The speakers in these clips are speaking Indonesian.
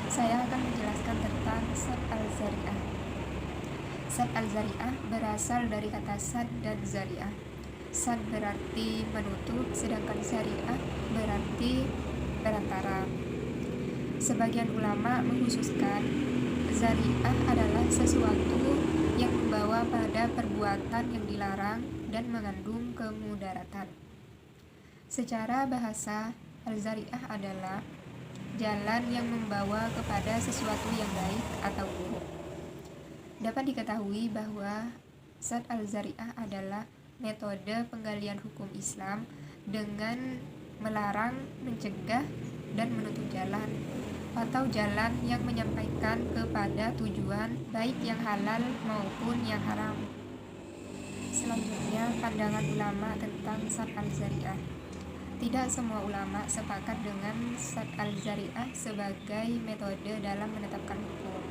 Saya akan menjelaskan tentang sad al-zari'ah. Sad al-zari'ah berasal dari kata sad dan zari'ah. Sad berarti menutup, sedangkan zari'ah berarti perantara. Sebagian ulama mengkhususkan zari'ah adalah sesuatu yang membawa pada perbuatan yang dilarang dan mengandung kemudaratan. Secara bahasa, al-zari'ah adalah jalan yang membawa kepada sesuatu yang baik atau buruk. Dapat diketahui bahwa sad al-zari'ah adalah metode penggalian hukum Islam dengan melarang, mencegah, dan menutup jalan atau jalan yang menyampaikan kepada tujuan baik yang halal maupun yang haram. Selanjutnya, pandangan ulama tentang sad al-zari'ah. Tidak semua ulama sepakat dengan sad al-zari'ah sebagai metode dalam menetapkan hukum.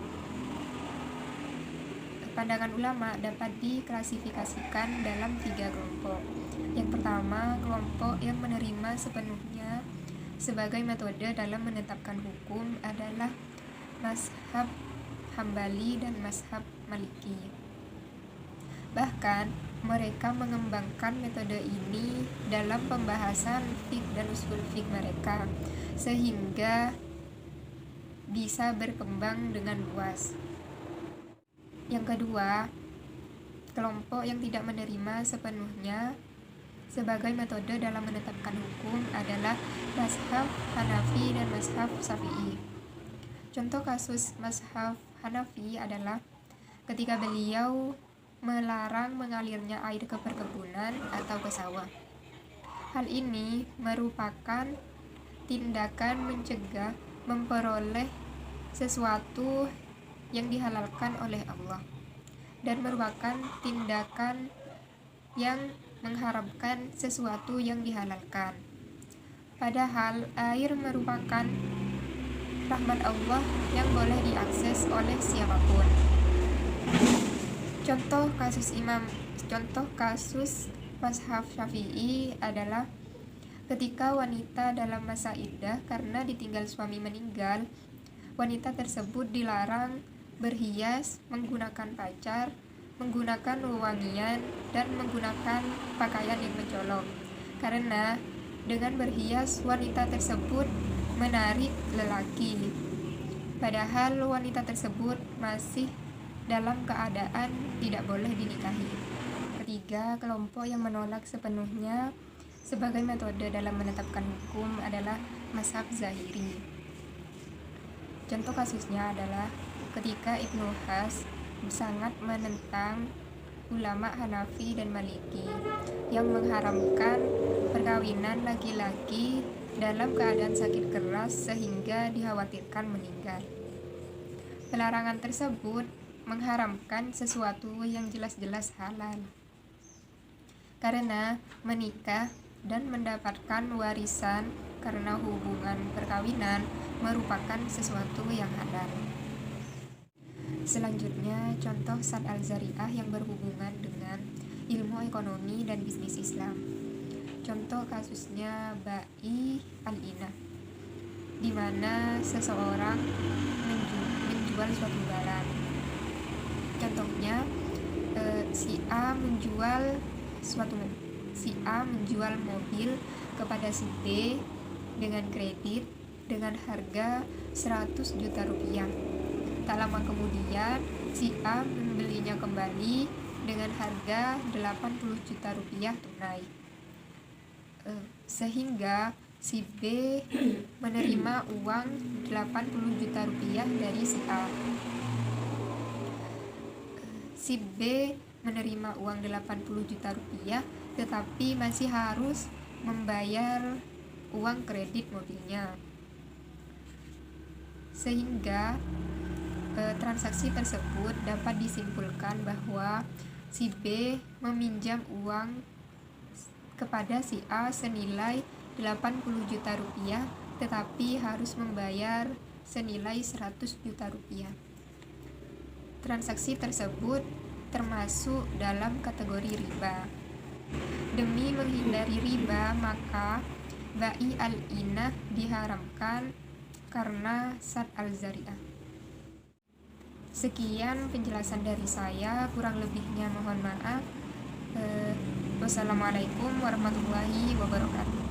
Pandangan ulama dapat diklasifikasikan dalam 3 kelompok. Yang pertama, kelompok yang menerima sepenuhnya sebagai metode dalam menetapkan hukum adalah mazhab Hambali dan mazhab Maliki. Bahkan, mereka mengembangkan metode ini dalam pembahasan fiqh dan usul fiqh mereka, sehingga bisa berkembang dengan luas. Yang kedua, kelompok yang tidak menerima sepenuhnya sebagai metode dalam menetapkan hukum adalah mazhab Hanafi dan mazhab Syafi'i. Contoh kasus mazhab Hanafi adalah ketika beliau melarang mengalirnya air ke perkebunan atau ke sawah. Hal ini merupakan tindakan mencegah memperoleh sesuatu yang dihalalkan oleh Allah dan merupakan tindakan yang mengharamkan sesuatu yang dihalalkan. Padahal air merupakan rahmat Allah yang boleh diakses oleh siapapun. Contoh kasus mazhab Syafi'i adalah ketika wanita dalam masa iddah karena ditinggal suami meninggal, wanita tersebut dilarang berhias, menggunakan pacar, menggunakan wewangian, dan menggunakan pakaian yang mencolok. Karena dengan berhias, wanita tersebut menarik lelaki. Padahal wanita tersebut masih dalam keadaan tidak boleh dinikahi. Ketiga, kelompok yang menolak sepenuhnya sebagai metode dalam menetapkan hukum adalah mazhab Zahiri. Contoh kasusnya adalah ketika Ibnu Has sangat menentang ulama Hanafi dan Maliki yang mengharamkan perkawinan laki-laki dalam keadaan sakit keras sehingga dikhawatirkan meninggal. Pelarangan tersebut mengharamkan sesuatu yang jelas-jelas halal, karena menikah dan mendapatkan warisan karena hubungan perkawinan merupakan sesuatu yang halal. Selanjutnya, contoh sad al-zari'ah yang berhubungan dengan ilmu ekonomi dan bisnis Islam. Contoh kasusnya bai al-inah, di mana seseorang menjual suatu barang. Contohnya, si A menjual mobil kepada si B dengan kredit dengan harga 100 juta rupiah. Tak lama kemudian, si A membelinya kembali dengan harga 80 juta rupiah tunai. Sehingga si B menerima uang 80 juta rupiah dari si A. Si B menerima uang 80 juta rupiah, tetapi masih harus membayar uang kredit mobilnya. Sehingga transaksi tersebut dapat disimpulkan bahwa si B meminjam uang kepada si A senilai 80 juta rupiah, tetapi harus membayar senilai 100 juta rupiah. Transaksi tersebut termasuk dalam kategori riba. Demi menghindari riba, maka ba'i al-inah diharamkan karena sad al-zari'ah. Sekian penjelasan dari saya, kurang lebihnya mohon maaf. Wassalamualaikum warahmatullahi wabarakatuh.